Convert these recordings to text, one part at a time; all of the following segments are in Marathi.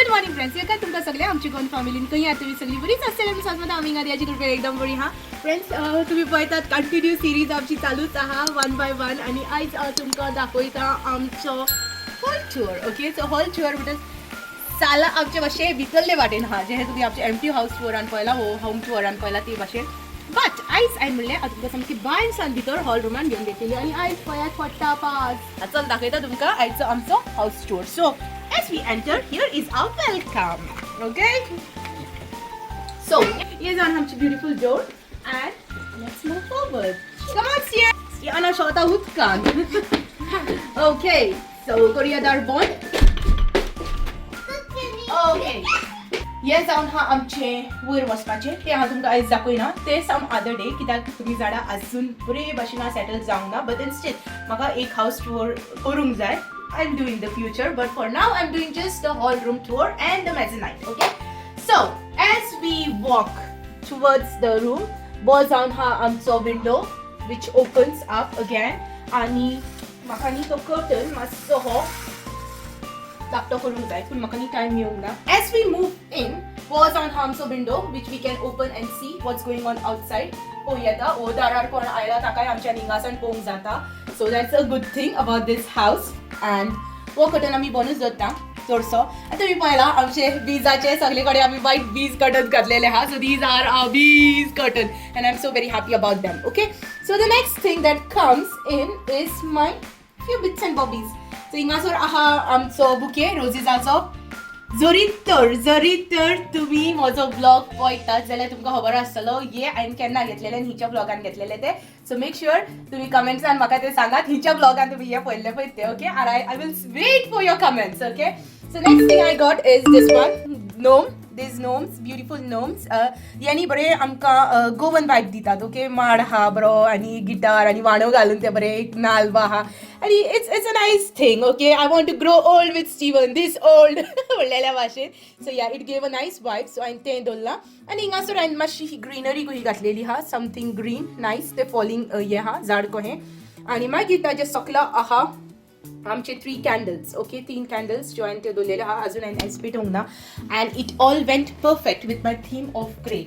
गुड मॉर्निंग फ्रेंड्स, येता तुमकां सगळे आमची गोवन फॅमिलीन खंय आहात तुमी सगळीं बरीच आसतली आमी सांगता आमी गादयाची कृपेन एकदम बरी हा फ्रेंड्स. तुम्ही पळयतात कंटिन्यू सिरीज आमची चालूच आहा वन बाय वन आणि आयज तुमकां दाखयता आमचो hall tour. Okay, so hall tour म्हणजे साला आमचे मातशे भितरले वाटेन हा जे तुम्ही आमचे एमटी हाऊस टुरान पळयला हो होम टुरान पळयला ते भाशेन. बट आयज हांवें म्हणलें आतां तुमकां सामकी भायर सान भितर हॉल रूमान घेवन घेतलेली आणि आयज पळयात पडटा पास. चल दाखयता तुमकां आयजचो आमचो house tour. So as we enter, here is our welcome. Okay, so here's our beautiful door and let's move forward. Come on, Sia. Anna shota hutkan. Okay, so Korea dar bon. Okay, हे जावन हा आमचे वयर वचपाचे ते हांव तुमकां आयज दाखयना ते सम अदर डे कित्याक तुमी जाणा अजून बरे भाशेन सेटल जावंक ना. बट स्टील म्हाका एक हाऊस टूर करूंक जाय. I'm doing the future, but for now I'm doing just the hall room tour and the mezzanine. Okay, so as we walk towards the room, ball down ha amcho window which opens up again आणि म्हाका नी तो curtain मातसो हो धाकटो करूंक जाय पूण म्हाका नी टायम मेळूंक ना. As we move in, ball down ha amcho window which we can open and see what's going on outside. हो येता ओ दारार कोण आयला ताकाय आमच्या निंगासान पळोवंक जाता. So that's a good thing about this house. And वो कर्टन आमी बंदूच दवरता चडसो. आतां तुमी पळयला आमचे बीजाचे सगळे कडेन आमी वायट बीज कर्टन घातलेले आहा. So these are our beads curtain and I am so very happy about them. Okay, so the next thing that comes in is my few bits and bobbies. सो हिंगासर आहा आमचो बुके रोजीसाचो. जरी तर तुम्ही म्हजो ब्लॉग पळयतात जाल्यार तुमकां खबर आसतलो हे हांवें केन्ना घेतलेले आनी हिच्या ब्लॉगान घेतलेले ते. सो मेक शुअर तुम्ही कमेंट्सान म्हाका ते सांगात हिच्या ब्लॉगान तुम्ही हे पळयल्ले पळय ते. Okay, are I will wait for your comments. Okay, so next thing I got is this one gnome. these gnomes, beautiful gnomes. यांनी बरे आमकां गोवन वायब दितात. ओके, माड हा बरो आनी गिटार आनी वाणो घालून ते बरे एक नाल्व आहा आनी it's a nice thing. Okay, I want to grow old with Steven this old म्हणलेल्या भाशेन. So yeah it gave a nice vibe. So हांवें तें दवरलां आनी हिंगासर हांवें मातशी ही ग्रीनरी कशी घातलेली आहा समथींग ग्रीन नायस ते फॉलिंग हे आहा झाड कहें. आनी मागीर ताजे सकला आहा आमचे 3 कॅन्डल्स. ओके, 3 कॅन्डल्स जो हांवें ते दवरलेले आहा अजून हांवें एस्पीट होवंक ना. And it all went perfect with my theme of grey.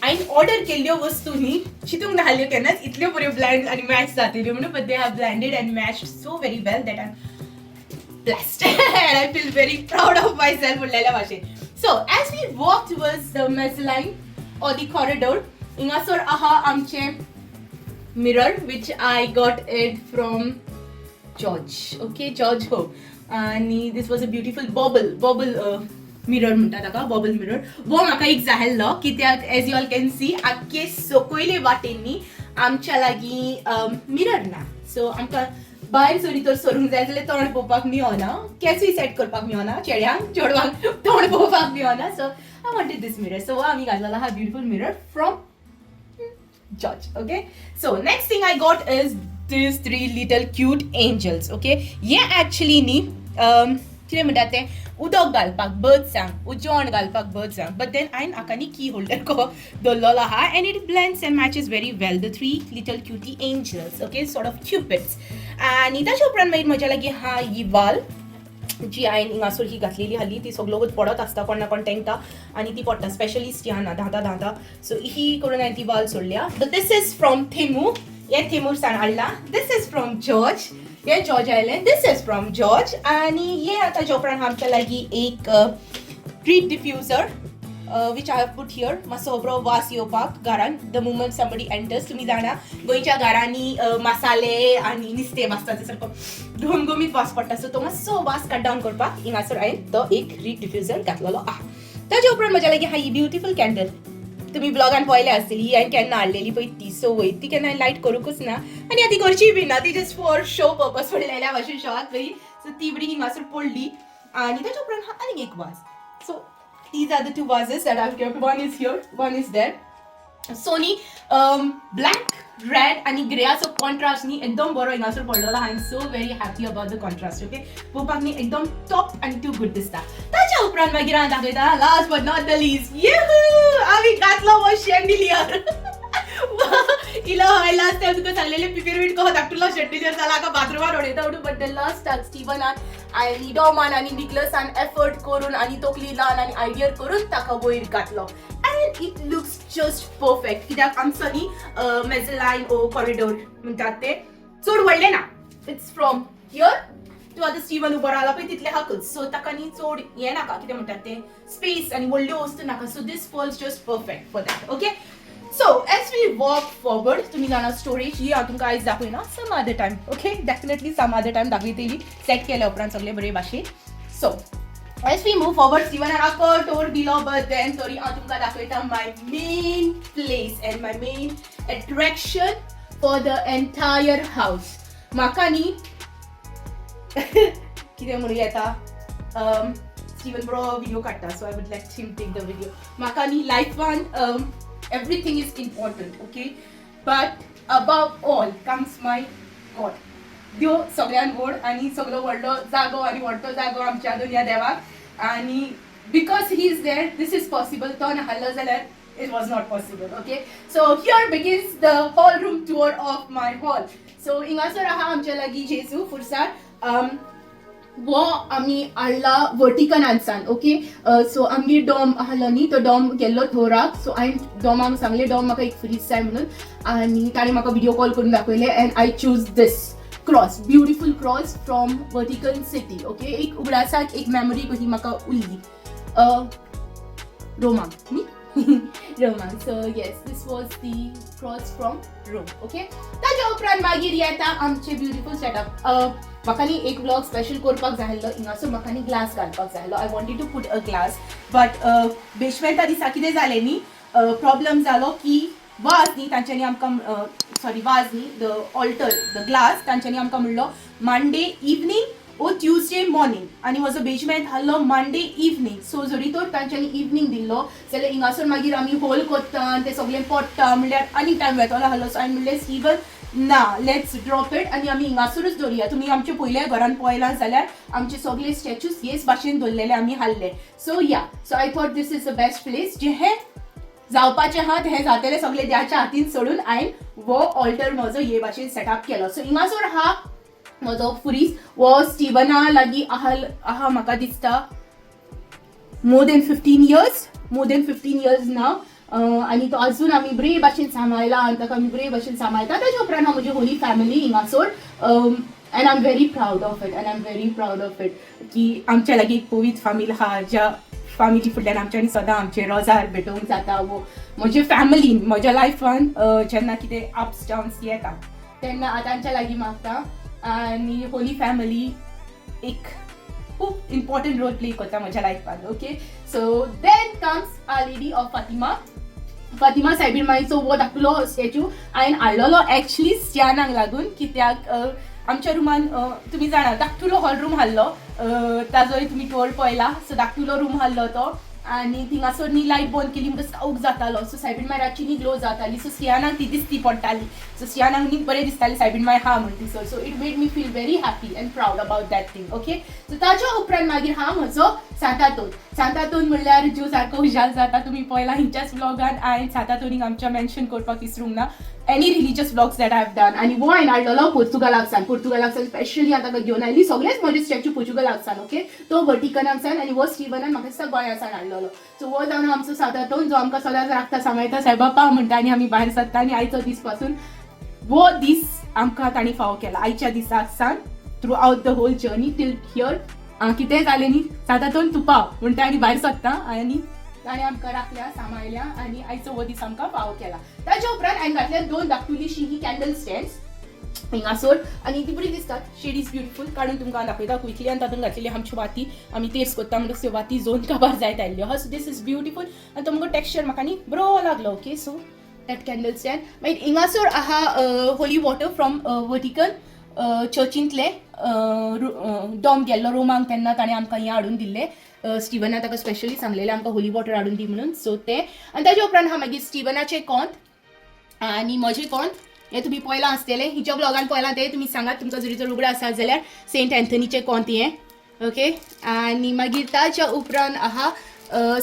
हांवें ऑर्डर केल्ल्यो वस्तू न्ही चिंतूंक नाहल्यो केन्नाच इतल्यो बऱ्यो ब्लँड आनी मॅच जातल्यो म्हणून. But they have blended and matched so very well that I am blessed and I feel very proud of myself म्हणलेल्या भाशेन. So as we walk towards the mezzanine or the corridor, हिंगासर आहा आमचे mirror which I got it from George. Okay, George Hope. आणि this was a beautiful bubble mirror म्हणटा ताका bubble mirror. वो म्हाका एक जाय आसलो कित्याक as you all can see आख्खे सकयले वाटेनी आमच्या लागीं मिरर ना. सो आमकां भायर सरी तर सरूंक जाय जाल्यार तोंड पळोवपाक मेळना, केंसूय सेट करपाक मेळना, चेड्यांक चेडवांक तोंड पळोवपाक मेळना. So I wanted this mirror. So आमी घातलेलो हा beautiful mirror from George. Okay, so next thing I got is these 3 little cute angels. Okay, ये actually नी कितें म्हणटात ते उदक घालपाक बर्ड्सांक उजोण घालपाक बर्ड्सांक. बट देन हांवें हाका नी की होल्डर को दवरलेलो आहा and it blends and matches very well the 3 little cutie angels. Okay, sort of cupids. आनी ताच्या उपरांत मागीर म्हज्या लागीं हा ही वाल जी हांवें हिंगासर ही घातलेली हाली ती सगळो पडत आसता कोण ना कोण तेंकां आनी ती पडटा स्पेशलिस्ट ह्या धांता. सो ही करून हांवें ती वाल सोडल्या. दिस इज फ्रॉम थेमू. हे थेमूरसान हाडला. दिस इज फ्रॉम जॉर्ज. हे George island. This is from George. आनी हे आतांच्या उपरांत आमच्या लागीं एक treat diffuser which I have put here. मातसो बरो वास येवपाक घरान द मुमेंट समबडी एंटर्स. तुमी जाणा गोंयच्या घरांनी मसाले आनी नुस्तें भाजता ते सारको घमघमीत वास पडटा. सो तो मातसो वास कट डावन करपाक हिंगासर हांवें तो एक ट्रीट डिफ्युजर घातलेलो आहा. ताच्या उपरांत म्हज्या लागीं हा ही ब्युटिफूल कॅन्डल. तुमी ब्लॉगान पळयले आसतली ही हांवें केन्ना हाडलेली पळय ती. सो वय ती केन्ना लायट करूंकच ना आनी आतां करची बी ना. ती जस्ट फॉर शो पर्पज पडलेल्या भाशेन शॉक बरी. सो ती बरी हिंगासर पडली आनी ताच्या उपरांत हा आनीक एक वाज. So these are the 2 vases that I've kept. One is here, one is there. Sony black, red आणि ग्रेयाचो कॉन्ट्रास्ट नी एकदम बरो हिंगासर पडलेलो. I am so very happy about the contrast. Okay, पळोवपाक नी एकदम टॉप आनी टू गुड दिसता. ताच्या उपरांत मागीर हांव दाखयता last but not the least. आमी घातलो हो शॅन्डिलियर. इला हाय लास्ट टाइम तुका सांगलेले पिपेरमेंट कहो धाकटुलो शेड्यूलर जाला का बाथरूमार उडयता उडू बट द लास्ट टाइम स्टीवनान आनी डॉमान आनी निकलसान एफर्ट करून आनी तोकली ल्हान आनी आयडिया करून ताका वयर घातलो and it looks just perfect कित्याक आमचो न्ही मेझलाइन ओ कॉरिडोर म्हणटात ते चड व्हडले ना इट्स फ्रॉम हियर तूं आतां स्टीवन उबो रावला पळय तितले हाकच सो ताका न्ही चड हें नाका कितें म्हणटात ते स्पेस आनी व्हडल्यो वस्तू नाका so this falls just perfect for that okay so as we walk forward तुम्ही जाणा स्टोरेज ही हांव तुमकां आयज दाखयना some other time okay definitely some other time दाखयतली सेट केल्या उपरांत सगळे बरे भाशेन so as we move forward Steven and tour below but then sorry I तुमका दाखवता my main place and my main attraction for the entire house म्हाका न्ही कितें म्हणूं येता Steven बरो व्हिडिओ काडटा so I would let him take the video म्हाका न्ही लायफान everything is important okay but above all comes my God देव सगळ्यान व्हड आनी सगळो व्हडलो जागो आनी व्हडलो जागो आमच्या दुनिया देवाक आनी because he is there this is possible तो नाहल्लो जाल्यार it was not possible okay so here begins the hall room tour of my hall so हिंगासर आहा आमच्या लागीं जेजू फुरसार वो आमी हाडला वर्टिकनांसान ओके सो आमगे डॉम आसलो न्ही तो डॉम गेल्लो थोराक सो हांवें डॉमाक सांगलें डॉम म्हाका एक फ्रीज जाय म्हणून आनी ताणें म्हाका व्हिडिओ कॉल करून दाखयलें and I choose this cross beautiful cross from Vatican city okay एक उगडासाक एक मेमरी कशी म्हाका उरली रोमाक न्ही रोमाक so yes this was the cross from Rome okay ताच्या उपरांत मागीर येता आमचे ब्युटिफूल सेटअप म्हाका न्ही एक ब्लॉग स्पेशल करपाक जाय आसलो हिंगासर म्हाका न्ही ग्लास घालपाक जाय आसलो I wanted to put a glass but बेशमेंटा दिसा कितें जालें न्ही प्रॉब्लम जालो की वाज न्ही तांच्यांनी आमकां सॉरी वाज न्ही द ऑल्टर द ग्लास तांच्यांनी आमकां म्हणलो मंडे इवनिंग ओ ट्युजडे मॉर्निंग आनी म्हजो बेजमेंट आहलो मंडे इवनिंग सो जरी तर तांच्यांनी इवनिंग दिल्लो जाल्यार हिंगासर मागीर आमी होल कोत्ता ते सगळें पडटा म्हणल्यार आनी टायम वेतलो आहलो सो हांवें म्हणलें स्टीवन ना लेट्स ड्रॉप इट आनी आमी हिंगासरूच दवरुया तुमी आमच्या पयल्या घरान पळयलां जाल्यार आमचे सगळे स्टॅच्यूज हेच भाशेन दवरलेले आमी हाडले सो या so I thought this is the best place जे हे जावपाचे आहा हे जातले सगळे देवाच्या हातीन सोडून हांवें वो ऑल्टर म्हजो हे भाशेन सेटअप केलो सो हिंगासर हा म्हजो फ्रीज वो स्टीवना लागीं आहा म्हाका दिसता मोर देन 15 इयर्स नाव आनी तो अजून आमी बरे भाशेन सांबाळला आनी ताका आमी बरे भाशेन सांबाळटा ताच्या उपरांत हांव म्हजी होली फॅमिली हिंगासर and I am very proud of it की आमच्या लागीं एक पवित्र फामील आहा ज्या फॅमिली फुडल्यान आमच्यांनी सदां आमचे रोजार भेटोवंक जाता वो म्हजे फॅमिलीन म्हज्या लायफान जेन्ना कितें अप्स डाउन्स येता तेन्ना हांव तांच्या लागीं मागता आनी होली फॅमिली एक खूब इम्पॉर्टंट रोल प्ले करता म्हज्या लायफान okay so then comes our lady of Fatima सायबीण माईचो वो धाकटुलो स्टॅच्यू हांवें हाडलेलो एक्चुली स्टियानाक लागून कित्याक आमच्या रुमान तुम्ही जाणा धाकटुलो हॉल रूम हाडलो ताजोय तुमी टूर पळयला सो धाकटुलो रूम हाडलो तो आनी थिंगासर न्ही लायट बंद केली म्हणटा स्काउक जातालो सो सायबीण माय रातची न्ही ग्लो जाताली सो सियानाक ती दिसती पडटाली सो सियानाक न्ही बरें दिसतालें सायबीण माय हा म्हणटी so it made me feel very happy and proud about that thing okay so ताच्या उपरांत मागीर हा म्हजो सांतातोन म्हणल्यार ज्यो सारको उजाल जाता तुमी पळयला हिंच्याच व्लॉगान हांवें सांतातोनीक आमच्या मेन्शन करपाक विसरूंक ना any religious vlogs that I have done आणि वो हांवें हाडलेलो पोर्तुगालाकसान स्पेशली हांव ताका घेवन आयली सगळेच म्हजे स्टॅच्यू पोर्तुगालाकसान ओके तो वर्टिकनांसान आनी वो स्टीवनान म्हाका दिसता गोंयासान हाडलेलो सो वो जावन आमचो सांतातोन जो आमकां सदांच राखता सांबाळटा सायबापा म्हणटा आनी आमी भायर सरता आनी आयचो दीस पासून वो दीस आमकां तांणी फावो केला आयच्या दिसाक सान throughout the whole journey till here कितेंय जालें न्ही सांतातोन तूं पाव म्हणटा आनी भायर सरता आनी ताणें आमकां राखल्या सांबाळल्या आनी आयचो हो दीस आमकां फावो केला ताच्या उपरांत हांवें घातल्या 2 धाकटुलीशीं ही कॅन्डल स्टँड्स हिंगासर आनी ती बरी दिसतात शेड इज ब्युटिफूल काडून तुमकां दाखयता क्विकली आनी तातूंत घातलेली आमच्यो वाती आमी तेच करता म्हणून त्यो वाती जोन काबार जायत आयल्यो हा सो दीस इज ब्युटिफूल आनी तो मुगो टेक्स्चर म्हाका न्ही बरो लागलो okay so that candle stand मागीर हिंगासर आहा होली वॉटर फ्रॉम वर्टिकल चर्चींतले डॉम गेल्लो रोमांक तेन्ना ताणें आमकां हें हाडून दिल्लें स्टीवना ताका स्पेशली सांगलेलें आमकां होली वॉटर हाडून दी म्हणून सो तें आनी ताच्या उपरांत हा मागीर स्टीवनाचें कोंत आनी म्हजें कोंत हें तुमी पळयलां आसतलें हिच्या ब्लॉगान पळयलां तें तुमी सांगात तुमकां जरी जर उगडां आसा जाल्यार सेंट एंथनीचें कोंत हें ओके आनी मागीर ताच्या उपरांत आहा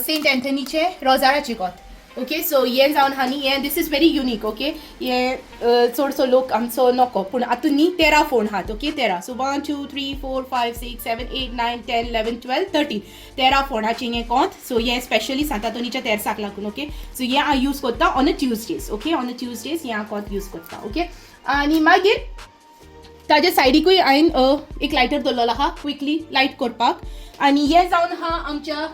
सेंट एंथनीचें रोजाराचें कोंत ओके सो हें जावन आहा न्ही हें दिस इज व्हेरी युनीक ओके हें चडसो लोक आमचो नको पूण हातून न्ही 13 फोन आहात ओके 13 सो 1 2 3 4 5 6 7 8 9 10 11 12 13 13 फोनाचें हें कोंत सो हें स्पेशली सांतातोनीच्या तेर्साक लागून ओके सो हें हांव यूज करता on a Tuesdays okay on a Tuesdays हें हांव कोंत यूज करता ओके आनी मागीर ताज्या सायडीकूय हांवें एक लायटर दवरलेलो आहा क्विकली लायट करपाक आनी हें जावन आहा आमच्या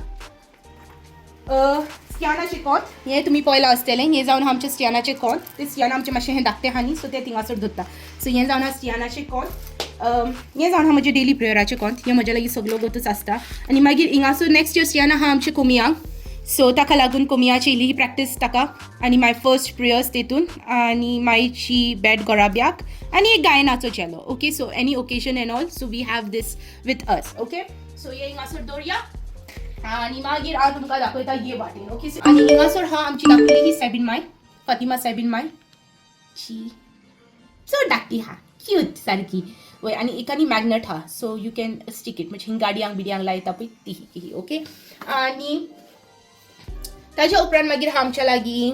स्टियानाचें कोंत हें तुमी पळयलां आसतलें हें जावन आहा आमच्या स्टियानाचें कोंत तें स्टियाना आमचें मातशें हें धाकटें आहा न्ही सो तें थिंगासर धरता सो हें जावन आहा स्टियानाचें कोंत हें जावन आहा म्हजें डेली प्रेयराचें कोंत हें म्हज्या लागीं सगळो गोतूच आसता आनी मागीर हिंगासर नेक्स्ट इयर स्टियाना आहा आमच्या कोमियांक सो ताका लागून कोमियाची इल्ली प्रॅक्टीस ताका आनी माय फर्स्ट प्रेयर्स तेतून आनी मायची बॅड गोराब्याक आनी एक गायनाचो चेलो okay so any occasion and all so we have this with us okay so हे हिंगासर दवरया आनी मागीर हांव तुमकां दाखयता हे वाटेन ओके आनी हिंगासर हा आमची दाखयली ही सॅबीन माय फातिमा सॅबीन माय शी चड धाकटी हा क्यूट सारकी वय आनी एक आनी मॅग्नेट हा so you can stick it म्हणजे गाडयांक बिडयांक लायता पळय ती ओके आनी ताज्या उपरांत मागीर हा आमच्या लागीं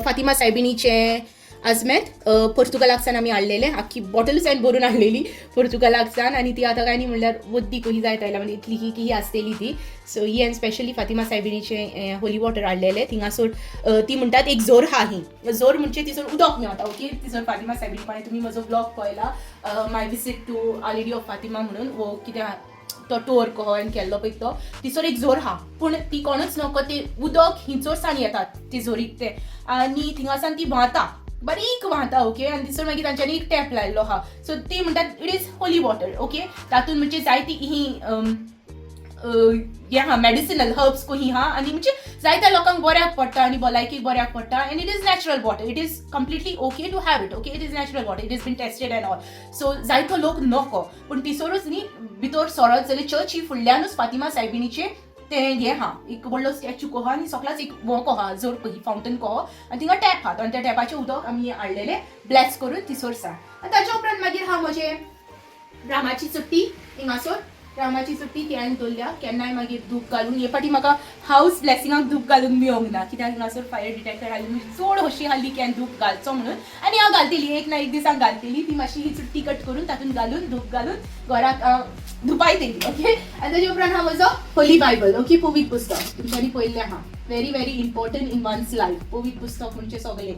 फातिमा सायबिनीचें आजमेत पोर्तुगालाकसान आमी हाडलेलें आख्खी बॉटलूच हांवें भरून हाडलेली पोर्तुगालाकसान आनी ती आतां काय न्ही म्हणल्यार वद्दी कशी जायत आयल्या म्हणजे इतली ही आसलेली ती सो ही हांवें स्पेशली फातिमा सायबिनीचें होली वॉटर हाडलेलें थिंगासर ती म्हणटात एक जोर हा ही जोर म्हणजे तिसर उदक मेळटा ओके तिसर फातिमा सायबिनी पाणी तुमी म्हजो ब्लॉग पळयला my visit to our lady of Fatima म्हणून वो कितें तो टोर कहो हांवें केल्लो पळय तो तिसर एक जोर हा पूण ती कोणूच नको ती उदक हिंचोरसान येतात ती जोरीक ते आनी थिंगासान ती व्हांवता बारीक व्हांवता ओके आनी दिसर मागीर तांच्यांनी एक टॅप लायल्लो आहा सो ती म्हणटात it is Holy water okay तातूंत म्हणजे जायती ही हें हा मेडिसिनल हर्ब्स ही हा आनी म्हणजे जायत्या लोकांक बऱ्याक पडटा आनी भलायकेक बऱ्याक पडटा and it is natural water it is completely okay to have it okay it is natural water it is been tested and all so जायतो लोक नको पूण तिसरूच न्ही भितर सरत जाल्यार चर्ची फुडल्यानूच फातिमा सायबिनीचें तें हें हा एक व्हडलो स्टॅच्यू कहो आनी सकलाच एक वो कहो जोर कही फावंटन कहो आनी थिंगा टॅप आहा आनी त्या टॅपाचें उदक आमी हाडलेलें ब्लेस करून तिसोर सा आनी ताच्या उपरांत मागीर हा म्हजें रामाची चुट्टी हिंगासर रामाची चुट्टी ती हांवें दवरल्या केन्नाय मागीर धूप घालून हे फाटी म्हाका हावस ब्लेसिंगाक धूप घालून मेळोंक ना कित्याक हिंगासर फायर डिटेक्टर हाडली म्हणजे चड हशी हाल्ली की हांवें धूप घालचो म्हणून आनी हांव घालतली एक ना एक दिसाक घालतली ती मातशी ही चुट्टी कट करून तातूंत घालून धूप घालून घराक धुपायतली ओके आनी ताचे उपरांत हा म्हजो होली बायबल ओके पवित्र पुस्तक तुमच्यांनी पळयल्लें आहा very very important in one's life पवित्र पुस्तक म्हणजे सगळें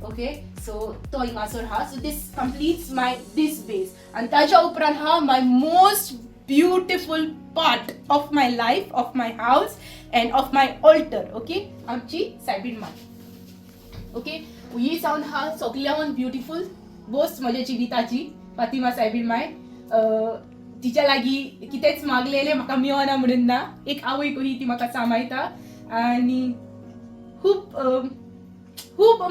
ओके सो तो हिंगासर हा so this completes my this base आनी ताच्या उपरांत हा my most beautiful part of my life, of my house and of my altar, okay? आमची सायबीन माय ओके ही जावन हा सगळ्यान ब्युटिफूल गोष्ट म्हज्या जिविताची फातिमा सायबीन माय तिच्या लागीं कितेंच मागलेलें म्हाका मेळना म्हणून ना एक आवय कही ती म्हाका सांबाळटा आनी खूब खूब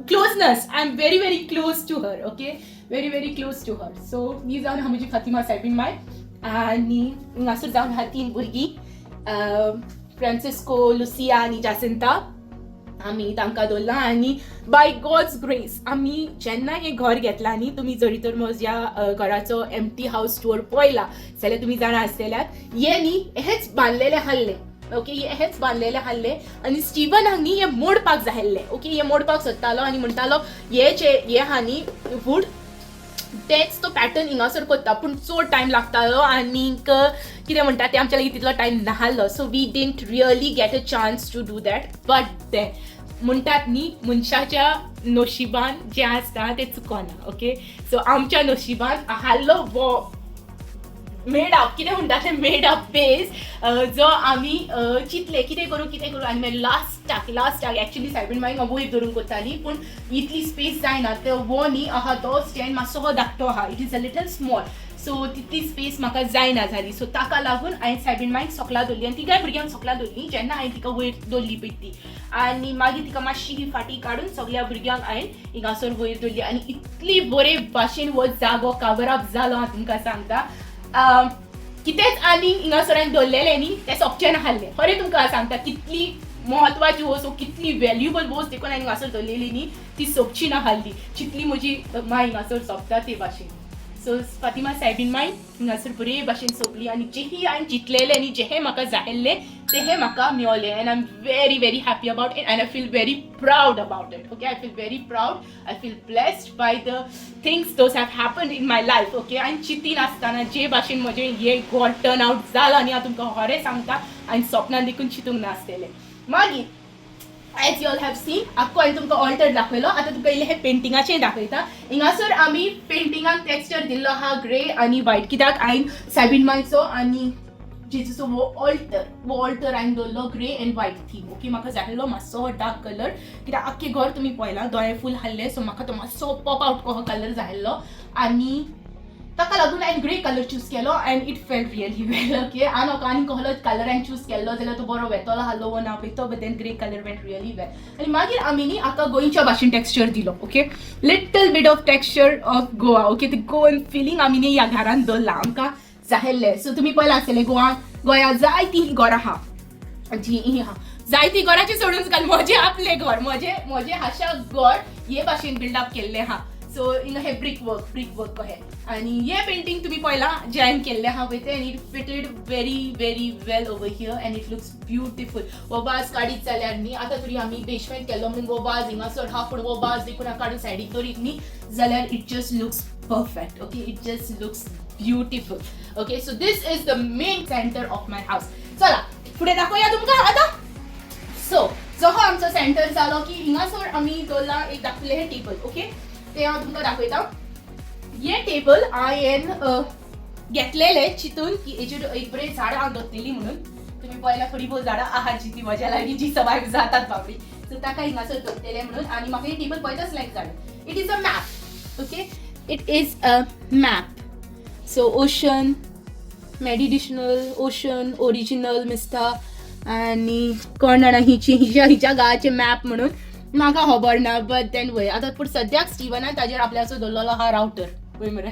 closeness I am very very close to her okay very very close to her so ही जावन हा म्हजी फातिमा सायबीन माय आनी हिंगासर जावन आहा 3 भुरगीं फ्रांसिस्को लुसिया आनी जासिंता आमी तांकां दवरला आनी बाय गॉड्स ग्रेस आमी जेन्ना हें घर घेतलां न्ही तुमी जरी तर म्हज्या घराचो एम्प्टी हावस टूर पळयला जाल्यार तुमी जाणा आसतल्यात हें न्ही हेंच बांदलेलें आसलें ओके हेंच बांदलेलें आसलें आनी स्टिवन हांगा न्ही हें मोडपाक जाय आसलें ओके हें मोडपाक सोदतालो आनी म्हणटालो हें आहा न्ही वूड तेच तो पॅटर्न हिंगासर करता पूण चड टायम लागतालो आनीक कितें म्हणटा तें आमच्या लागीं तितलो टायम नाहलो so we didn't really get a chance to do that but तें म्हणटात न्ही मनशाच्या नशिबान जें आसता तें चुकोना ओके सो आमच्या नशिबान आहाल्लो वो मेड अप कितें म्हणटा तें मेड अप बेस जो आमी चिंतले कितें करूं आनी मागीर लास्टाक एक्चुली सायबीन मागीर वयर धरून करताली पूण इतली स्पेस जायना तो वो न्ही आहा तो स्टँड मातसो धाकटो आहा it is a little small so तितली स्पेस म्हाका जायना जाली सो ताका लागून हांवें सायबीन मागीर सकला दवरली आनी तिगाय भुरग्यांक सकला दवरली जेन्ना हांवें तिका वयर दवरली पळय ती आनी मागीर तिका मातशी ही फाटी काडून सगळ्या भुरग्यांक हांवें हिंगासर वयर दवरली आनी इतली बरे भाशेन हो जागो कवर अप जालो हांव तुमकां सांगता कितेंच आनी हिंगासर हांवें दवरलेलें न्ही तें सोंपचें नाहल्लें खरें तुमकां सांगता कितली म्हत्वाची वस्त कितली व्हॅल्युएबल वस्त देखून हांवें हिंगासर दवरलेली न्ही ती सोंपची नाहल्ली चितली म्हजी माय हिंगासर सोंपता ते भाशेन सो फातिमा सायबीन माय हिंगासर बरे भाशेन सोंपली आनी जेही हांवें चिंतलेलें न्ही जें म्हाका जाय आसलें ते हे म्हाका मेळ्ळें end I am very happy about it end I feel very proud about it. Okay, I feel very proud, I feel blessed by the things those have happened in my life. Okay, आनी चिंतीन आसतना जे भाशेन म्हजें हें गॉड टर्न आउट जालां न्ही, हांव तुमकां खरें सांगता, हांवें सपनान देखून चिंतूंक नासलेलें. मागीर as you all have seen, आख्खो हांवें तुमकां ऑल्टर दाखयलो. आतां तुमकां इल्लें हे पेंटिंगाचें दाखयता. हिंगासर आमी पेंटिंगाक टेक्स्चर दिल्लो आहा ग्रे आनी व्हायट, कित्याक हांवें सायबीन मायचो आनी जेजूचो वो ऑल्टर हांवें दवरलो grey end white theme. Okay, म्हाका जाय आसलो मातसो डार्क कलर, कित्याक आख्खें घर तुमी पळयलां दोळे फूल हाल्ले, सो म्हाका तो मातसो पॉप आउट कहो कलर जाय आसलो आनी ताका लागून हांवें ग्रे कलर चूज केलो end it felt really well. Okay, आनी म्हाका आनी कहलो कलर हांवें चूज केल्लो जाल्यार तो बरो वेतलो आहलो वो ना पळय, but then grey colour went really well. आनी मागीर आमी न्ही हाका गोंयच्या भाशेन टेक्स्चर दिलो. Okay, little bit of texture of Goa. Okay, ते गोवन फिलींग आमी न्ही ह्या घरान दवरला आमकां जाहेल्लें. सो तुमी पळयलां आसतलें गोंयांत जायतीं घरां आहा, जी ही आहा, जायतीं घरांचें सोडून घाल, म्हजें आपलें घर, म्हजें हाशा घर हे भाशेन बिल्डअप केल्लें आहा. सो इन हे ब्रिक वर्क कहें. आनी हे पेंटींग तुमी पळयलां जें हांवें केल्लें आहा पळय तें, end it fitted very well over here end it looks beautiful. वो बाज काडीत जाल्यार न्ही, आतां तरी आमी बेसमेंट केल्लो म्हणून वो बाज हिंगासर हा, पूण वो बाज देखून काडून सायडीक दवरीत न्ही जाल्यार it just looks perfect. Okay, it just looks beautiful. Okay, so this is the main center of my house. चला फुडें दाखोवया तुमकां आतां. सो जो हो आमचो सेंटर जालो की हिंगासर आमी दवरला एक दाखयलें हें टेबल. ओके, तें हांव तुमकां दाखयता. हे टेबल हांवें घेतलेलें चिंतून की हेचेर एक बरें झाडां हांव दवरतली म्हणून. तुमी पळयल्यार थोडी बहुत झाडां आहा जी ती म्हज्या लागीं जी सर्वायव जातात बाबडी, सो ताका हिंगासर दवरतलें म्हणून. आनी म्हाका हें टेबल पळयताच लायक जालें. It is a map. Okay, it is a map. So ocean, medicinal, ocean, original मिस्ता आनी कोण जाणा हिच्या गांवाचें मॅप म्हणून म्हाका खबर ना, बट देन वय आतां. पूण सद्याक स्टिवनान ताजेर आपल्याचो दवरलेलो आहा रावटर. पळय मरे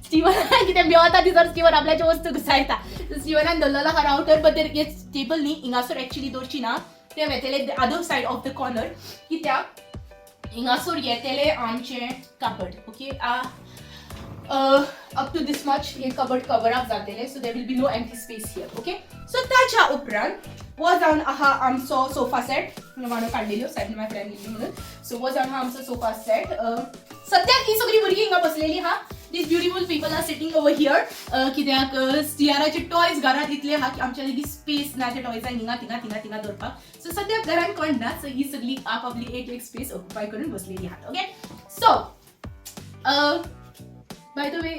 स्टिवनान कितें मेवता दिसर स्टिवन आपल्याच्यो वस्तू घुसायता. स्टिवनान दवरलेलो आहा रावटर, बट तें हे टेबल न्ही हिंगासर एक्चुली दवरची ना, तें वेतलें other side of the corner, कित्याक हिंगासर येतलें आमचें काबड. Okay, up to this much हे कबड कवर अप जातलें, so there will be no empty space here. Okay, so ताच्या उपरांत वो जावन आहा आमचो सोफा सेट. वाडो काडलेल्यो सायडीन माय फ्रेंड गेल्ली म्हणून. सो वो जावन आहा आमचो सोफा सेट. सद्याक ही सगळीं भुरगीं हिंगा बसलेलीं आहा. These beautiful people are sitting over here. कित्याक स्टियाराचे टॉयज घरांत इतले आहा की आमच्या लेगीत स्पेस ना त्या टॉयजांक हिंगा दवरपाक. सो सद्याक घरान कोण ना, सो ही सगळीं आपली एक स्पेस ऑक्युपाय करून बसलेलीं आहात. Okay, so by the way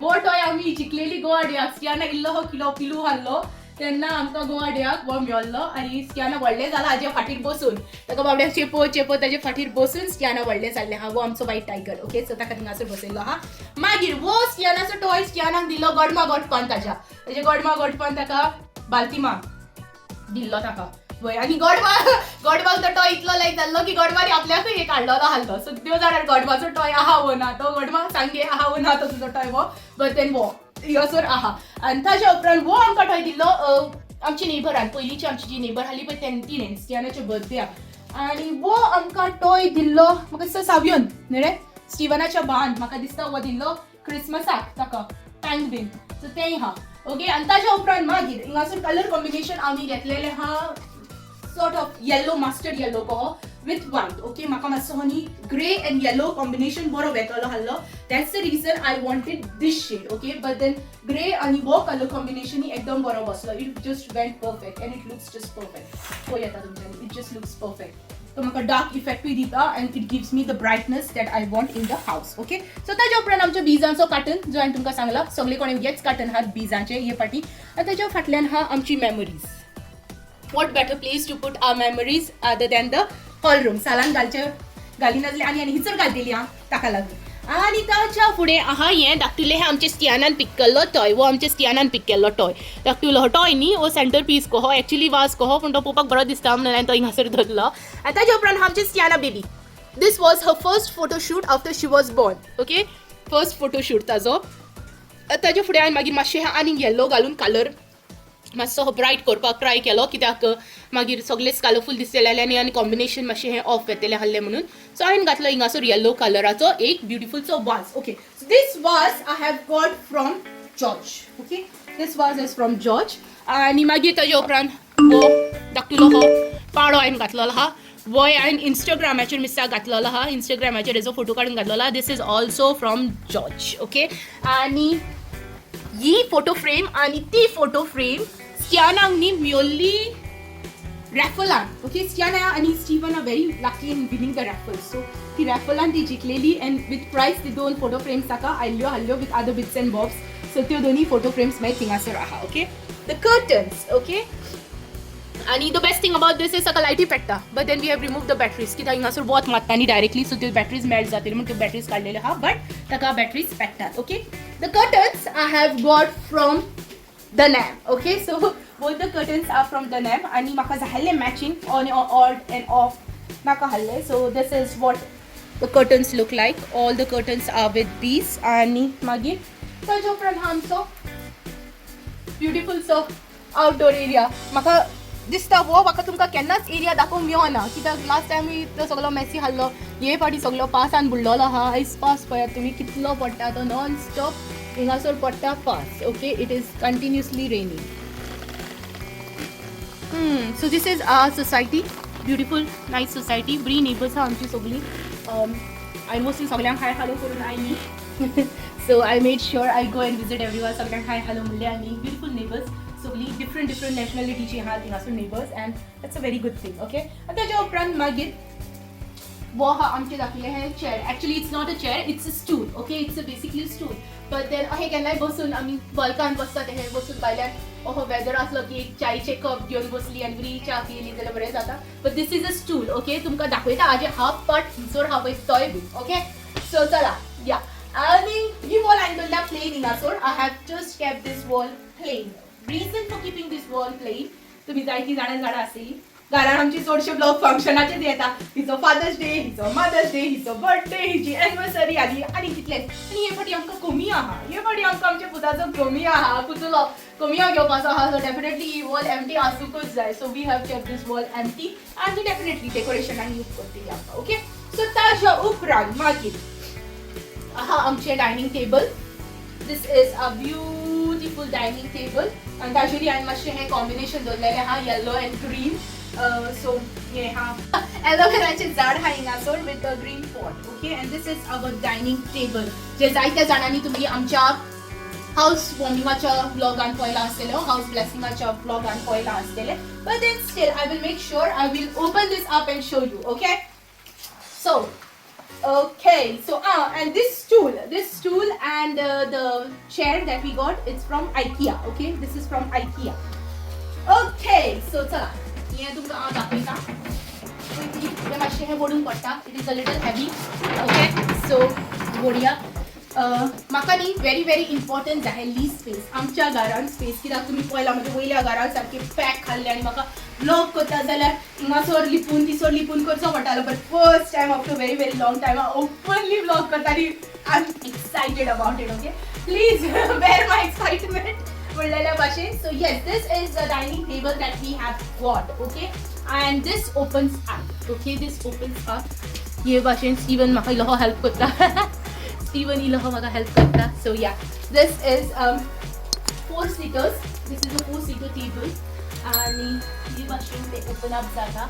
हो टॉय आमी जिखलेली गोवा डेयाक स्टियाना इल्लो हो किलो पिलू हाडलो तेन्ना आमकां गोवा डेयाक हो मेळ्ळो. आनी स्टियाना व्हडलें जालां हाजे फाटीर बसून, ताका बाबड्याक चेपो ताजे फाटीर बसून स्टियाना व्हडलें जाल्लें आहा. वो आमचो व्हायट टायगर. ओके, सो ताका थिंगासर बसयल्लो आहा. मागीर वो स्टियानाचो टॉय स्टियानाक दिल्लो गोडमा गोठपान. ताजे गोडमा गोठपान ताका बाल्तिमा दिल्लो ताका वय. आनी गोडवाक तो टॉय इतलो लायक जाल्लो की गोडवारी आपल्याकूय एक हाडलेलो आहलो. सो त्यो जाणां गोडवाचो टॉय आहा वो ना, तो गोडवा सांगे आहा वो ना तो तुजो टॉय वो, बट देन वो हिंगासर आहा. आनी ताच्या उपरांत वो आमकां टॉय दिल्लो आमची नेबरान, पयलींची आमची जी नेबर आहली पळय तिणें स्टियानाच्या बर्थडेक. आनी वो आमकां टॉय दिल्लो म्हाका दिसता सावयन न्ही रे, स्टिवनाच्या भान म्हाका दिसता वो दिल्लो क्रिसमसाक ताका टँक बीन. सो तेंय आहा. ओके, आनी ताच्या उपरांत मागीर हिंगासर कलर कॉम्बिनेशन आमी घेतलेलें आहा sort of yellow, mustard yellow कहो with white. Okay, म्हाका मातसो न्ही grey and yellow combination बरो वेतलो आहलो. That's the reason I wanted this shade. Okay, but then grey आणि वो color combination ही एकदम बरो बसलो. It just went perfect and it looks just perfect. हो येता तुमच्यानी, it just looks perfect. तो म्हाका डार्क इफेक्ट बी दिता and it gives me the brightness that I want in the house. Okay, so ताच्या उपरांत आमच्या बिजांचो कार्टन जो हांवें तुमकां सांगला, सगळे कोणी हेच कार्टन आहात बिजांचे हे फाटी. आनी ताच्या फाटल्यान आहा आमची memories. What better place to put our memories other than the hall room? सालान घाली नासली आनी हिचर घालतली हांव ताका लागून. आनी ताच्या फुडें आहा हें धाकटुलें हें आमच्या स्टियानान पिक केल्लो टॉय. वो आमच्या स्टियानान पिक केल्लो टॉय. धाकटुलो हो टॉय न्ही, वो सेंटर पीस कहो, एक्चुअली वाज कहो, पूण तो पळोवपाक बरो दिसता म्हणून हांवें तो हिंगासर धरलो. आनी ताच्या उपरांत आमची Stiana baby. This was her first photoshoot after she was born. Okay, first photoshoot ताजो. ताच्या फुडें हांवें मागीर मातशें आनी येल्लो घालून कलर मातसो ब्रायट करपाक ट्राय केलो, कित्याक मागीर सगळेच कलरफूल दिसतले आनी कॉम्बिनेशन मातशें हें ऑफ येतलें आहलें म्हणून. सो हांवें घातलो हिंगासर येल्लो कलराचो एक ब्युटिफूलचो वाज. Okay, so this was I have got from George. Okay, this was is from George. आनी मागीर ताजे उपरांत वो धाकटुलो हो पाडो हांवें घातलेलो आहा वो हांवें इंस्टाग्रामाचेर मिस्साक घातलेलो आहा इंस्टाग्रामाचेर हेजो फोटो काडून घातलेलो आहा this is also from George okay आनी ही फोटो फ्रेम आनी ती फोटो फ्रेम स्टियानाक न्ही मेळ्ळी रॅफलान ओके स्टियाना आनी Steven are very lucky in winning the raffle so ती रॅफलान ती जिखलेली एंड विथ प्रायस ती दोन फोटो फ्रेम्स ताका आयल्यो हाडल्यो with other bits and bobs so त्यो दोनी फोटो फ्रेम्स मागीर थिंगासर आहा ओके द कर्टन्स ओके आनी the best thing about this is ताका लायटी पेट्टा but then we have remove the batteries कित्याक हिंगासर वत मारता न्ही डायरेक्टली सो त्यो बॅटरीज मेल्ट जातल्यो म्हणून त्यो बॅटरीज काडलेल्यो आहा बट ताका बॅटरीज पेट्टात okay the curtains I have got from the nam okay so both the curtains are from the nam आनी म्हाका जाय आसलें matching on odd and off नाका आहलें so this is what the curtains look like all the curtains are with beads आनी मागीर ताजे उपरांत हा आमचो ब्युटिफूल सो आवटडोर एरिया म्हाका दिसता वो म्हाका तुमकां केन्नाच एरिया दाखोवंक मेळना कित्याक लास्ट टायम तो सगळो मॅसी हाडलो हे फाटी सगळो पासान बुडलोलो आहा आयज पास पळयात तुमी कितलो पडटा तो नॉन स्टॉप हिंगासर पडटा fast okay it is continuously raining so this is our society beautiful nice society बरी नेबर्स आहा आमची सगळीं आय मोस्टली सगळ्यांक हाय हॅलो करून आयली so I made sure I go and visit everyone सगळ्यांक हाय हॅलो म्हणलें आनी ब्युटिफूल नेबर्स सगळीं डिफरंट नॅशनॅलिटीची आहा थिंगासर neighbours and that's a very good thing okay आनी ताच्या उपरांत मागीर वो आहा आमचें दाखयलें हें chair actually it's not a chair it's a stool okay it's a basically stool but then अशें केन्नाय बसून आमी बल्कान बसता ते बसून भायल्यान अहो वेदर आसलो की एक चायेचें कप घेवन बसली आनी बरी च्या पिली जाल्यार बरें जाता but this is a stool okay तुमकां दाखयता हाजे हाफ पार्ट हिंचोर आहा पळय तोय बी ओके सो चला या आनी ही वॉल हांवें दवरल्या प्लेन हिंगासोर I have just kept this wall plain reason for keeping this wall plain तुमी जायतीं जाणां आसतलीं घरान आमची चडशे ब्लॉग फंक्शनाचेर येता हिचो फादर्स डे हिचो मदर्स डे हिचो बर्थडे हिची एनिवर्सरी आनी कितलेच आनी हे फाटी आमकां कमी आहा हे फाटी आमकां आमच्या पुताचो कमी आहा पुतलो कमी घेवपाचो आहा सो डेफिनेटली ही वॉल एम्प्टी आसूंकच जाय so we have kept this wall empty आनी डेफिनेटली डेकोरेशनाक यूज करतली आमकां ओके सो ताच्या उपरांत मागीर आहा आमचें dining table this is a beautiful dining table आनी ताचेरी हांवें मातशें हें कॉम्बिनेशन दवरलेलें आहा yellow and green so yeah aloe veraचे झाड हा हिंगासर with the green pot okay and this is our dining table जे जायत्या जाणांनी तुम्ही आमच्या हाऊस वॉर्मिंगाच्या ब्लॉगान पळयला आसतले हाऊस ब्लेसिंगाच्या ब्लॉगान पळयला आसतले but then still I will make sure I will open this up and show you okay so and this stool and the chair that we got it's from IKEA okay this is from IKEA okay so चला हे तुमकां हांव दाखयता हे मातशें हें ओडूंक पडटा it is a little heavy okay so बोडया म्हाका न्ही व्हेरी व्हेरी इम्पॉर्टंट जाय स्पेस आमच्या घरान स्पेस कित्याक तुमी पळयला म्हणजे वयल्या घरान सारकें पॅक खाल्लें आनी म्हाका ब्लॉग करता जाल्यार हिंगासर लिपून तिसोर लिपून करचो पडटालो but first time after very very long time हांव ओपनली ब्लॉग करता आनी I am excited about it okay please bear my excitement म्हणलेल्या भाशेन so yes this is the dining table that we have got okay and this opens up okay this opens up हे भाशेन स्टीवन म्हाका इल्लो हेल्प करता स्टीवन इल्लो म्हाका हेल्प करता so yeah this is 4 seaters this is a 4 seater table आनी हे भाशेन ते ओपन अप जाता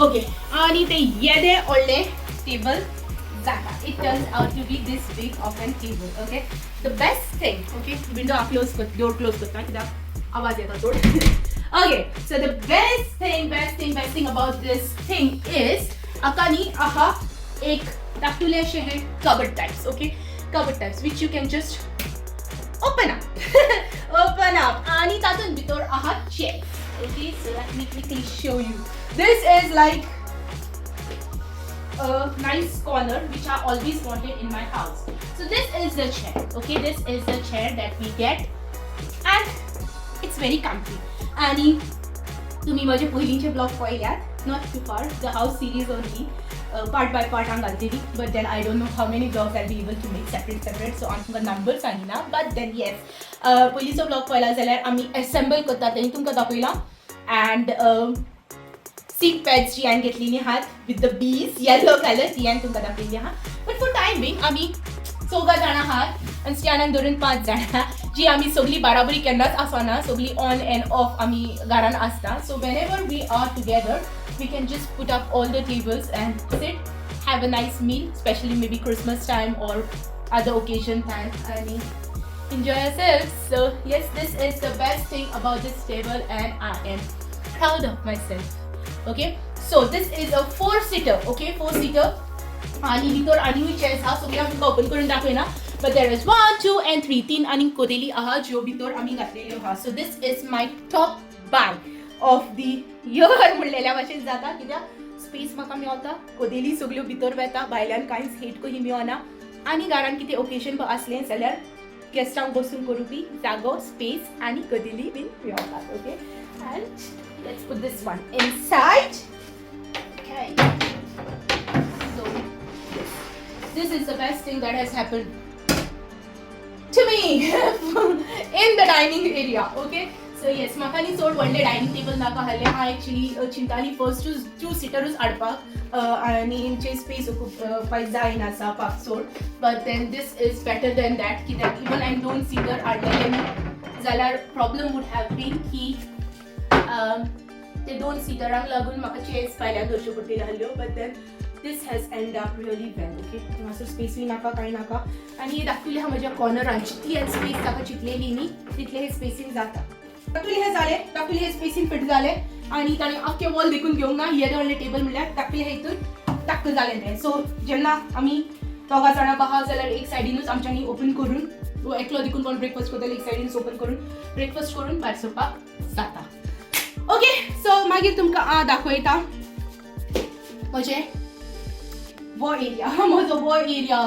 ओके आनी ते येदे व्हडले table it turns out to be this big of an table okay the best thing okay window close door close करता कित्याक आवाज येता चड okay so the best thing about this thing is akani aha एक धाकटुले अशें हे cupboard types which you can just open up आणि तातून भितर आहा chair okay so let me quickly show you this is like a nice corner which I always wanted in my house. So this is the chair. Okay, this is the chair that we get, and it's very comfy. आणि तुम्ही माझे पयलींचे blog पळयल्यात not too far the house series only part by part हांव घालतली but then I don't know how many vlogs I'll be able to make separate so हांव तुमकां नंबर सांगिना but then yes पयलींचो ब्लॉग पळयला जाल्यार आमी assemble करता तेणी तुमकां दाखयला and सीट पॅड्स जी हांवें घेतलेली आहात with the bees yellow colour ती हांवें तुमकां दाखयली आहा बट फॉर टायम बींग आमी 4 जाणां आहात आनी स्टँडान धरून 5 जाणां जी आमी सगळी बाराबरी केन्नाच आसना, सगळी ऑन एंड ऑफ आमी घरान आसता. So whenever we are together, we can just put up all the tables and sit, have a nice meal, especially maybe Christmas time or other occasion time, and enjoy ourselves. So yes, this is the best thing about this table, and I am proud of myself. Okay, so this is a 4-seater. Okay, 4-seater. आणि भितर आनी चेअर्स हा सगळे आमकां ओपन करून दाखयना, but there is 1, 2 and 3 तीन आनी कोदेली आहा ज्यो भितर आमी घातलेल्यो आहा. So this is my top buy of the year म्हणलेल्या भाशेन जाता, कित्याक स्पेस म्हाका मेळटा, कोदेली सगळ्यो भितर वता, भायल्यान कांयच हेट कही मेळना, आनी घरान कितें ओकेजन आसलें जाल्यार गेस्टांक बसून करूपी जागो, स्पेस आनी कोदेली बीन मेळटात. Okay, end let's put this one inside. Okay, this is the best thing that has happened to me in the dining area. Okay, so yes, म्हाका न्ही चड व्हडलें डायनिंग टेबल नाका आहलें. हांव एक्चुली चिंताली फर्स्ट 2-सीटरूच हाडपाक, आनी इनचे स्पेस ऑक्युपाय जायना आसा पाक चड, but then this is better than that, कित्याक इवन हांवें 2-सीटर हाडलेलें न्ही जाल्यार प्रॉब्लम वूड हॅव बीन की ते 2-सीटरांक लागून म्हाका चेअर्स भायल्यान दवरच्यो पडटल्यो आहल्यो, but then this has ended up really well. Okay, master space बी नाका कांय नाका, आनी हे दाखयलें हा म्हज्या कॉर्नरान जितली हांवें स्पेस ताका चिंतलेली न्ही तितलें हे स्पेसींग जाता. दाखयलें हें जालें, दाखयलें हें स्पेसींग फिट जालें, आनी ताणें आख्खें वॉल देखून घेवंक ना. येदें व्हडलें टेबल म्हणल्यार दाखयलें हें हितून दाखय जालें तें. सो जेन्ना आमी दोगा जाणां आहा जाल्यार एक सायडीनूच आमच्यांनी ओपन करून, एकलो देखून कोण ब्रेकफास्ट करतलो एक सायडीनूच ओपन करून ब्रेकफास्ट करून भायर सरपाक जाता. ओके, सो मागीर तुमकां दाखयता म्हजें वो एरिया, म्हजो वो एरिया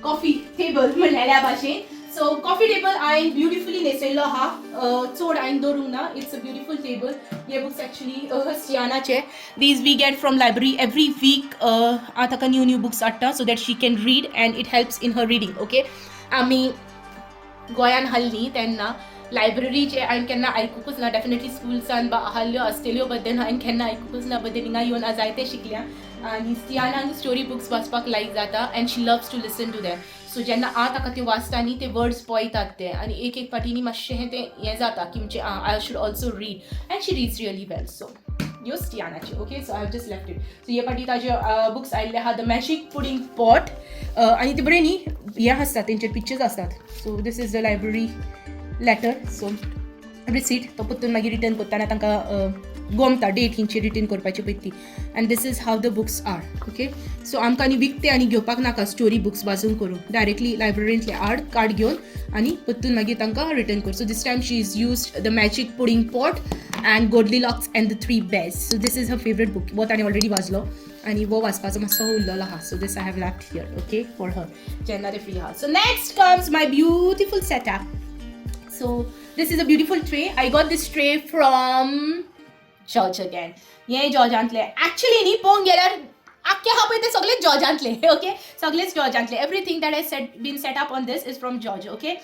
कॉफी टेबल म्हणलेल्या भाशेन. सो कॉफी टेबल हांवें ब्युटिफुली न्हेसयल्लो आहा, चड हांवें दवरूंक ना. It's a beautiful table. हे बुक्स एक्चुली स्टियानाचे, these we get from library every week. हांव ताका न्यू बुक्स हाडटा so that she can read and it helps in her reading. Okay, आमी गोंयान हाल्ली तेन्ना लायब्ररीचे हांवें केन्ना आयकुकूच ना. डेफिनेटली स्कुल्सान आहल्यो आसतल्यो, बट देन हांवें केन्ना आयकुकूच ना, बट देन हिंगा येवन हांव जायतें शिकल्या. आनी स्टियानाक स्टोरी बुक्स वाचपाक लायक जाता and she loves to listen to them. So जेन्ना हांव ताका त्यो वाचता न्ही ते वर्ड्स पळयतात ते, आनी एक पाटींनी मातशें हें जाता की म्हणजे I should also read, and she reads really well. So ह्यो स्टियानाचे. Okay, so I have just left it. So हे पाटी ताजे बुक्स आयिल्ले आहा, द मॅजीक पुडिंग पॉट, आनी ते बरें न्ही हे आसतात तेंचे पिक्चर्स आसतात. So this is the library letter. So receipt तो परतून मागीर रिटर्न करतना तांकां गोमता डेट हिंची रिटर्न करपाची पयली, and this is how the books are. Okay, so आमकां आनी विकते आनी घेवपाक नाका स्टोरी बुक्स वाचून करून, डायरेक्टली लायब्ररींतले हाड, कार्ड घेवन आनी परतून मागीर तांकां रिटर्न कर. So this time she is used the magic pudding pot end Goldilocks end the 3 bears. So this is her favourite book. वो ताणें ऑलरेडी वाचलो आनी वो वाचपाचो मातसो उरलेलो आहा. So this I have left here. Okay, for her जेन्ना ते फ्री आहा. So next comes my beautiful setup. So this is a beautiful tray. I got this tray from George again. ये जॉर्जांतले एक्चुअली न्ही पळोवंक गेल्यार आख्खे आहा पळय ते सगळे जॉर्जांतले. ओके, सगळेच जॉर्जांतले. Everything that has been set up on this is from George. Okay,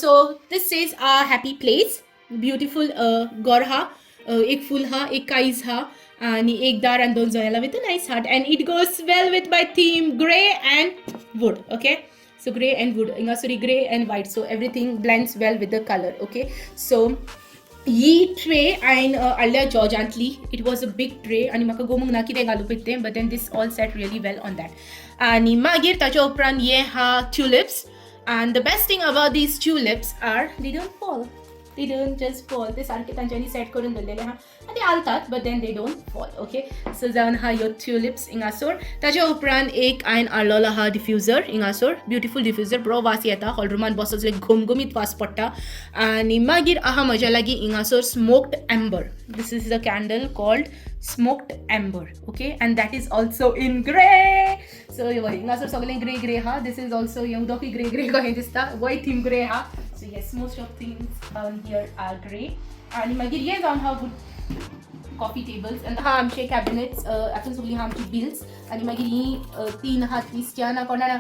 so this is a happy place. Beautiful घर हा, एक फूल हा, एक काईज हा, आनी एक दार आनी 2 जनेलां with a nice heart, and it goes well with my theme grey and wood. Okay, so grey and wood, sorry, grey and white, so everything blends well with the color. Okay, so ही ट्रे हांवें हाडल्या जॉर्जांतली. It was a big tray आनी म्हाका गोमूंक ना कितें घालूं पळय तें, but then this all set really well on that. आनी मागीर ताच्या उपरांत हे हा tulips, and the best thing about these tulips are they don't fall. they don't just fall, ते सारखे तांच्यांनी सेट करून दवरलेले आहा आनी ते हालतात but then they don't fall. Okay, so जावन हा ह्यो ट्युलिप्स हिंगासोर. ताच्या उपरांत एक हांवें हाडलेलो आहा डिफ्युजर हिंगासोर, ब्युटिफूल डिफ्युजर, बरो वास येता, हॉलरुमान बसत जाल्यार घमघमीत वास पडटा. आनी मागीर आहा म्हज्या लागीं हिंगासोर smoked amber. This is the candle called smoked amber. Okay, and that is also in grey. So हिंगासोर सगळें ग्रे आहा. This is also उदोकूय ग्रे कशें दिसता, वय थीम ग्रे आहा. So yes, most of things down here are grey. आनी मागीर हे जावन हा कॉफी टेबल्स आनी हा आमचे कॅबिनेट्स, हातून सगळीं हा आमची बिल्स. आनी मागीर ही 3 आहा ती स्टियाना कोणाना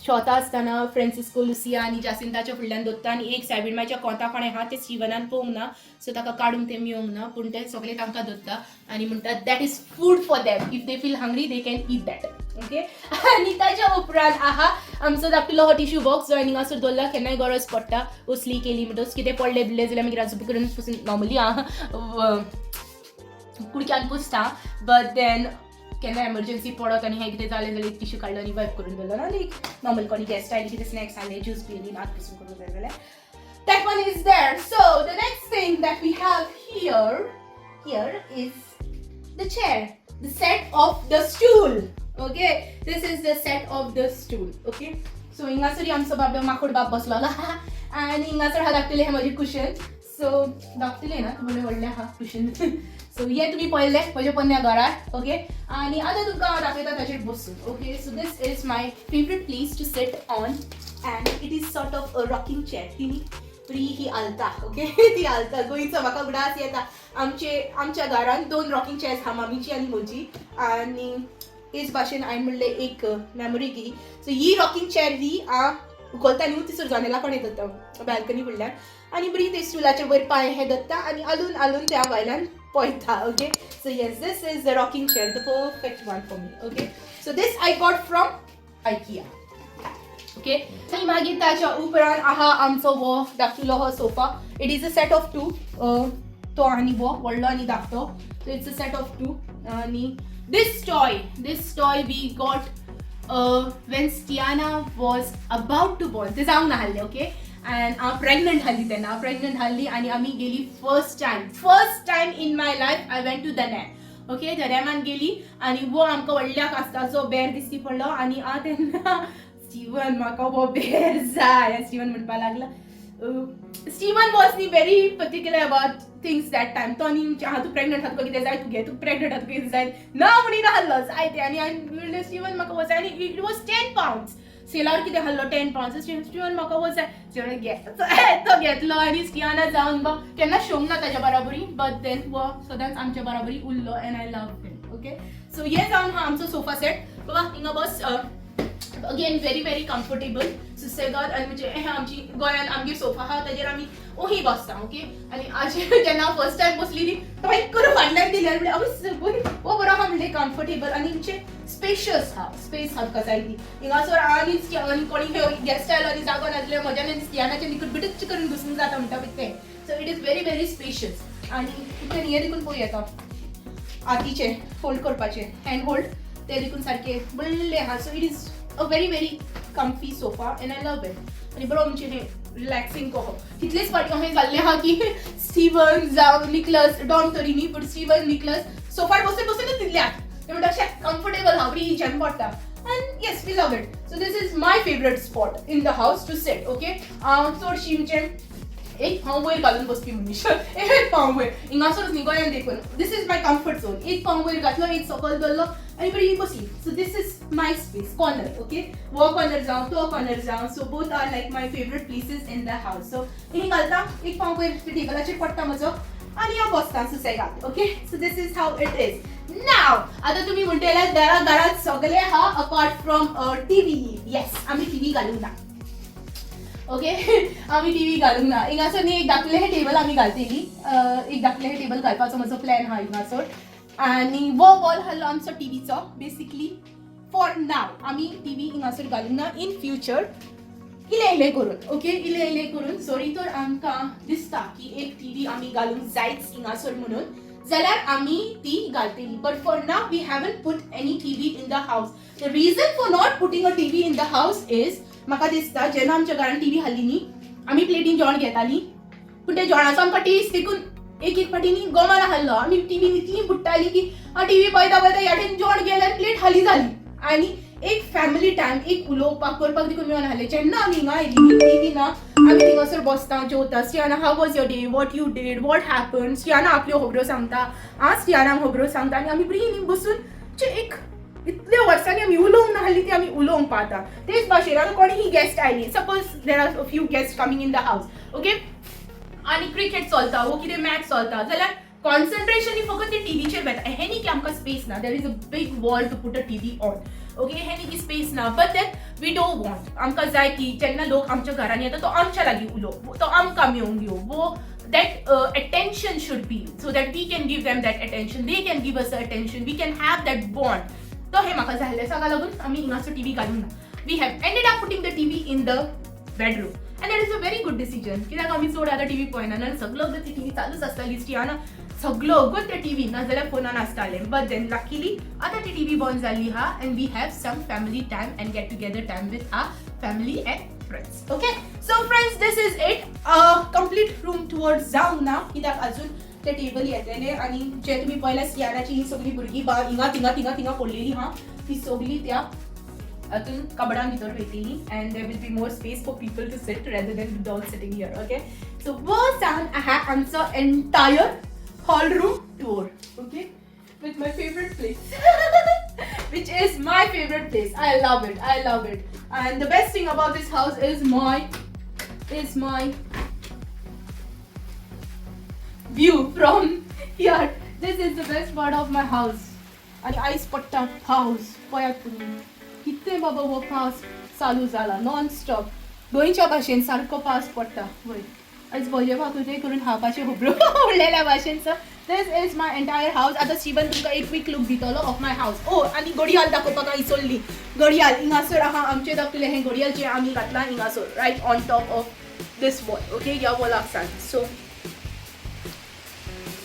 शॉता आसतना फ्रांसिस्को लुसिया आनी जासिंताच्या फुडल्यान दवरता, आनी एक सायबीणमाच्या कोंता कोणें आहा ते स्टिवनान पळोवंक ना, सो ताका काडून ते मेळोंक ना, पूण ते सगळे तांकां दवरता आनी म्हणटा that is food for them. If they feel hungry they can eat that. Okay आनी ताच्या उपरांत आहा आमचो धाकटुलो हो टिश्यू बॉक्स जो हांवें हांगासर दवरला केन्नाय गरज पडटा उसली केली म्हणटच कितें पडलें बिडलें जाल्यार मागीर राजू करून पुसून नॉर्मली कुडक्यान पुसता बट देन केन्ना एमर्जन्सी पडत आनी हें कितें जालें जाल्यार टिश्यू काडलो आनी वायप करून दवरलो ना लायक नॉर्मल कोणी गेस्ट आयली कितें स्नॅक्स आसले ज्यूस पिली नाक पुसून करूंक जाय जाल्यार that one is there. So the next thing that we have here is the chair, the set of the stool. Okay, this is the set of the stool. Okay, so हिंगासर आमचो बाब माकूड बाब बसलेलो आनी हिंगासर हा धाकटुलें हें म्हजें कुशन. सो धाकटुलें ना तुमलें व्हडलें हा कुशन. सो हे तुमी पळयलें म्हज्या पोन्न्या घरार. ओके आनी आतां तुमकां हांव दाखयता ताचेर बसून. Okay so this is my favourite place to sit on and it is sort of a rocking chair. Free ही आलता. ओके ती आलता गोंयचो म्हाका उगडास येता. आमच्या घरान 2 रॉकिंग चेअर्स हा मामीची आनी म्हजी आनी हेच भाशेन हांवें म्हणलें एक मेमोरी घे. सो ही रॉकिंग चेअर ही उखलता न्हू ती जनेला कोण येता बॅल्कनी फुडल्यान आनी बरी ते स्टुलाचेर वयर पांय हे दत्ता आनी आलून त्या भायल्यान पळयता. Okay so yes this is the rocking chair the perfect one for me. Okay so this I got from IKEA. Okay आनी मागीर ताच्या उपरांत आहा आमचो वो धाकटुलो हो sofa. It is a set of 2 तो आनी वो व्हडलो आनी धाकटो. So it's a set of 2 आनी this toy we got when Stiana was about to born. ते जावंक नाहल्लें. ओके and हांव प्रेग्नंट हाल्ली आनी आमी गेली first time in my life I went to दर्याम. ओके दर्यामान गेली आनी वो आमकां व्हडल्या कास्ताचो बेर दिसती पडलो आनी हांव तेन्ना स्टीवन म्हाका हो बेर जाय स्टीवन म्हणपा लागला. स्टीवन वॉज नी very particular about things that time. तो न्ही तूं प्रेग्नंट आहा तुका कितें जाय तूं घे तूं प्रेग्नंट आहा तुका कितें जाय ना म्हणिना हाल्लो जाय तें आनी हांवें स्टीवन म्हाका हो जाय आनी इट वॉज 10 pounds. सेलार कितें हाल्लो 10 pounds. स्टीवन म्हाका हो जाय स्टीवन घे तो घेतलो आनी स्टियाना जावन बा केन्ना शोंक ना ताच्या बराबरी बट देन वो सदांच आमच्या बराबरी उरलो end I love him. Okay so हे जावन हा आमचो सोफा सेट. बाबा हिंगा बस अगेन व्हेरी कम्फर्टेबल सुसेगाद आनी म्हणजे हे आमची गोंयान आमगे सोफा आहा ताजेर आमी ओही बसता. ओके आनी आज जेन्ना फर्स्ट टायम बसली ती टॉयक करून फाटल्यान दिल्यार म्हणजे वो बरो आहा म्हणले कम्फर्टेबल आनी म्हणजे स्पेशियस आहा स्पेस हा तुका जाय ती. हिंगासर आनी कोणी गेस्ट आयलो आनी जागो नासले म्हज्यान स्टियानाचें निकट बिटच करून घुसून जाता म्हणटा पळय तें. So it is very spacious आनी तुका हे देखून पळय येता आतीचे फोल्ड करपाचे हँड होल्ड ते देखून सारके बल्ले आहा. So it is a very comfy sofa and I love it. आणि बरो म्हणजे हे रिलॅक्सिंग कहो कितलेच फाटी हांवें जाल्लें आहा की स्टीवन जावं निकलस डॉन तरी न्ही बट स्टीवन निकलस सोफार बसूनच दिल्ल्यात ते म्हणटा अशें कम्फर्टेबल हा बरी जेम पडटा and yes we love it. So this is my favorite spot in the house to sit. Okay चडशी म्हणजे एक पांव वयर घालून बसपी मनीस एक पांव वयर हिंगासरूच न्ही गोंयान देखून दिस इज माय कम्फर्ट झोन. एक पांव वयर घातलो एक सकयल दवरलो आनी बरी बसली. So this is my space corner. Okay वो कॉर्नर जावं तो कॉर्नर जावं so both are like my favourite places in the हावस. सो हिंग घालता एक पांव वयर टेबलाचेर पडटा म्हजो आनी हांव बसता सुसेगाद. Okay so this is how it is. Now आतां तुमी म्हणटले घरात सगळे आहा अपार्ट फ्रॉम टीव्ही. येस आमी टीव्ही घालूंक ना. ओके आमी टीव्ही घालूंक ना. हिंगासर न्ही एक धाकलें हें टेबल आमी घालतली. एक धाकलें हें टेबल घालपाचो म्हजो प्लॅन आहा हिंगासर आनी वो वॉल आहलो आमचो टीव्हीचो बेसिकली फॉर नाव. आमी टीव्ही हिंगासर घालूंक ना इन फ्युचर इल्लें करून. ओके इल्लें करून सोरी तर आमकां दिसता की एक टीव्ही आमी घालूंक जायच हिंगासर म्हणून जाल्यार आमी ती घालतली. But for now we haven't put any TV in the house. The reason for not putting a TV in the house is म्हाका दिसता जेन्ना आमच्या घरान टीव्ही हाडली न्ही आमी प्लेटीन जेवण घेताली पूण ते जेवणाचो आमकां टेस्ट देखून एक फाटी न्ही गोमान हाडलो. आमी टीव्ही इतली बुट्टाली की टीव्ही पळयता ह्या वटेन जेवण गेलें आनी प्लेट खाली जाली आनी एक फॅमिली टायम एक उलोवपाक करपाक देखून मेळून हाडलें. जेन्ना आमी हिंगा आयली टीव्ही ना आमी थिंगासर बसता जेवता. स्टियाना how was your day what you did what happen. स्टियाना आपल्यो खबरो सांगता स्टियानाक खबरो सांगता आनी आमी बरी न्ही बसून एक इतल्या वर्सांनी आमी उलोवंक ना हाली ती आमी उलोवंक पावता. तेच भाशेन आतां कोणीय guest oily suppose there are a few guest coming in the हावस. ओके आनी क्रिकेट चलता वो कितें मॅच चलता जाल्यार कॉन्सन्ट्रेशन ही फकत ते टीव्हीचेर वता. हें न्ही की आमकां स्पेस ना. There is a big wall to put a TV on. Okay हें न्ही की स्पेस ना but then we don't want. आमकां जाय की जेन्ना लोक आमच्या घरांनी येता तो आमच्या लागीं उलोव तो आमकां मेळूंक दिवं. वो that attention should be so that we can give them that attention, they can give us the attention, we can have that bond. तो हे म्हाका जाय सगळ्या लागून आमी हिंगाचो टीव्ही घालूंक ना. We have ended up putting the TV in the bedroom and that is a very good decision. कित्याक आमी चड आतां टीव्ही पळयना ना सगळो ती टीव्ही चालूच आसता लिस्टी ना सगळो अगोच ते टीव्ही नाजाल्यार फोनान आसताले. बट देन लकीली आतां ती टीव्ही बंद जाल्ली हा and we have some family time and get together time with our family and friends. Okay so friends this is it. Complete room tour जावंक ना कित्याक अजून ते टेबल येतले आनी जे तुमी पळयल्या सियाराची ही सगळी भुरगीं हिंगा थिंगा थिंगा थिंगा पडलेली हा ती सगळी त्या हातून कबडान भितर वयतली and there will be more space for people to sit rather than all sitting here. Okay so वो जावन आय हॅव आमचो entire hall room tour, okay, with my favorite place which is my favorite place. I love it and the best thing about this house is my view from here. This is the best part of my house. आणि आयज पडटा पावस पळयात तुमी कितें बाबा हो पावस चालू जाला नॉन स्टॉप गोंयच्या भाशेन सारको पावस पडटा. वय आयज भजे भाकरी करून खावपाचें खबरो उरलेल्या भाशेनचो. दिस इज माय एंटायर हाऊस. आता शिवन तुमकां एक क्विक लूक दितलो ऑफ माय हाऊस. ओ आनी घडयाळ दाखोवपाक इसोल्ली घडयाळ हिंगासर आहा आमचे दाखयलें हें घडयाळ जें आमी घातलां हिंगासर right on top of this wall. Okay ह्या वॉलाक सावन so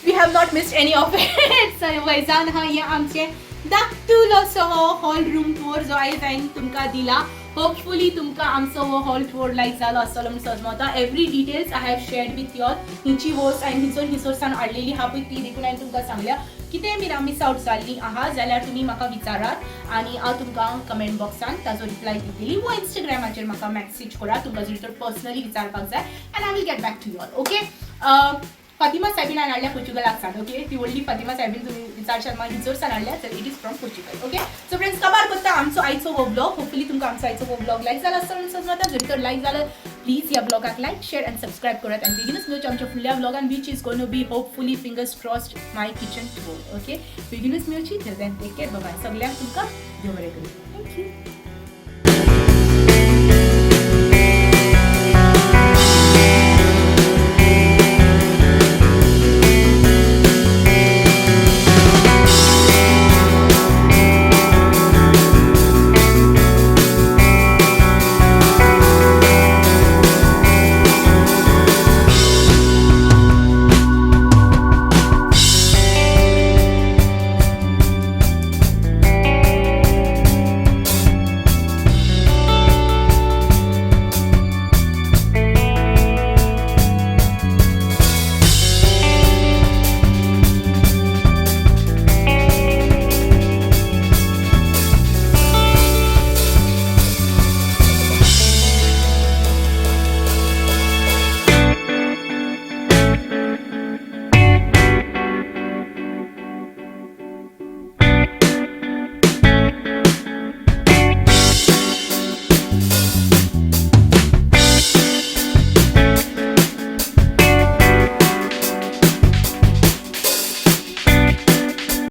we have not missed any of it. So वय जावन हा हें आमचें धाकटुलोसो हॉल रूम टूर जो आयज हांवें तुमकां दिला. होपफुली तुमकां आमचो हो हॉल टूर लायक जालो आसतलो म्हणून समजता. Every details I have shared with your. हिंची होस्ट हांवें हिसोरसान हाडलेली हा पळय ती देखून हांवें तुमकां सांगल्या. कितें बीन मिस आउट जाल्ली आहा जाल्यार तुमी म्हाका विचारात आनी हांव तुमकां कमेंट बॉक्सान ताजो रिप्लाय दितली वो इंस्टाग्रामाचेर म्हाका मेसेज करात तुमकां जर तर पर्सनली विचारपाक जाय and I will get back to you all. Okay Fatima सायबीन हांवें हाडल्या पोर्चुगलाक सान. ओके ती व्हडली फातिमा सायबीन तुमी विचारशात म्हाका हिजोरसान हाडल्या तर it is from Portugal. Okay so friends कबार करता आमचो आयचो हो ब्लॉग. होपफुली तुमकां आमचो आयचो हो ब्लॉग लायक जाला आसतलो म्हणून समजता. जर तर लायक जाल्यार प्लीज ह्या ब्लॉगाक लायक शेअर एंड सबस्क्रायब करात आनी बेगीनच मेळचें आमच्या फुडल्या ब्लॉगान which is gonna be hopefully fingers crossed my kitchen tour. Okay बेगीनच मेळची till then take care bye bye. सगळ्यांक तुमकां देव बरें करूं. थँक्यू.